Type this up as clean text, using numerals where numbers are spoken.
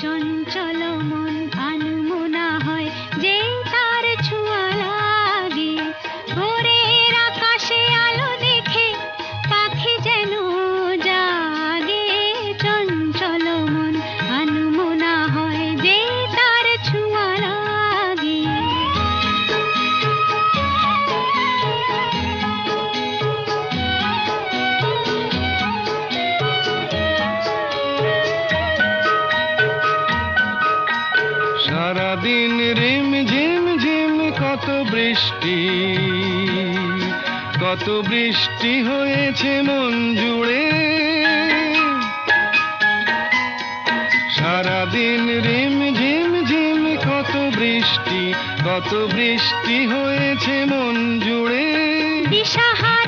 চঞ্চল মন আনমনা হয় যে তার ছোঁয়া লাগে। ভোরের আকাশে আলো দেখে পাখি যেন জাগে। চঞ্চল মন আনমনা হয় যে তার ছোঁয়া লাগে। সারাদিন রিম ঝিম ঝিম কত বৃষ্টি, কত বৃষ্টি হয়েছে মন জুড়ে। সারাদিন রিম ঝিম ঝিম কত বৃষ্টি, কত বৃষ্টি হয়েছে মন জুড়ে। দিশাহারা